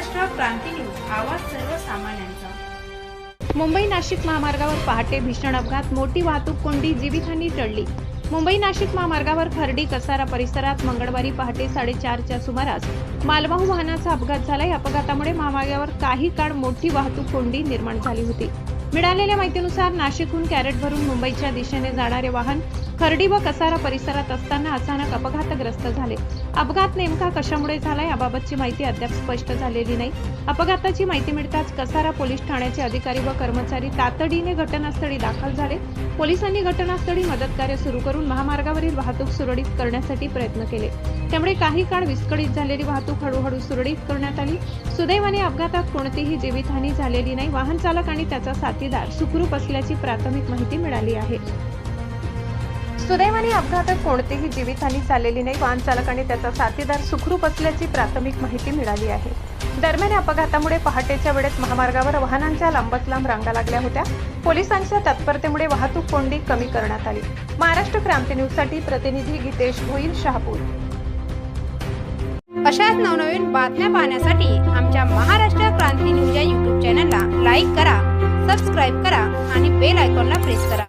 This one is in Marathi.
महाराष्ट्र क्रांती न्यूज, आवाज सर्वसामान्यांचा। मुंबई नाशिक महामार्गावर पहाटे भीषण अपघात, मोठी वाहतूक कोंडी, जीवितहानी टळली। मुंबई नाशिक महामार्गावर खर्डी कसारा परिसरात मंगळवारी पहाटे 4:30च्या सुमारास मालवाहू वाहनाचा अपघात झाला। या अपघातामुळे महामार्गावर काही काळ मोठी वाहतूक कोंडी निर्माण झाली होती। मिळालेल्या माहितीनुसार नाशिकहून कॅरेट भरून मुंबईच्या दिशेने जाणारे वाहन खर्डी व कसारा परिसरात असताना अचानक अपघातग्रस्त झाले। अपघात नेमका कशामुळे झाला याबाबतची माहिती अद्याप स्पष्ट झालेली नाही। अपघाताची माहिती मिळताच कसारा पोलीस ठाण्याचे अधिकारी व कर्मचारी तातडीने घटनास्थळी दाखल झाले। पोलिसांनी घटनास्थळी मदत कार्य सुरू करून महामार्गावरील वाहतूक सुरळीत करण्यासाठी प्रयत्न केले। त्यामुळे काही काळ विस्कळीत झालेली वाहतूक हळूहळू सुरळीत करण्यात आली। सुदैवाने अपघातात कोणतीही जीवितहानी झालेली नाही। वाहन चालक आणि त्याचा साथीदार सुखरूप असल्याची प्राथमिक माहिती मिळाली आहे। सुदैवाने अपघातात कोणतीही जीवितहानी झालेली नाही। वाहन चालक आणि त्याचा साथीदार सुखरूप असल्याची प्राथमिक माहिती मिळाली आहे। दरम्यान अपघातामुळे पहाटेच्या वेळेत महामार्गावर वाहनांच्या लांबच लांब रांगा लागल्या होत्या। पोलिसांच्या तत्परतेमुळे वाहतूक कोंडी कमी करण्यात आली। महाराष्ट्र क्रांती न्यूज साठी प्रतिनिधी गीतेश भोईर, शहापूर। अशाच नवनवीन बातम्या पाहण्यासाठी आमच्या महाराष्ट्र क्रांती न्यूज या YouTube चॅनलला लाईक करा, सबस्क्राईब करा आणि बेल आयकॉनला प्रेस करा।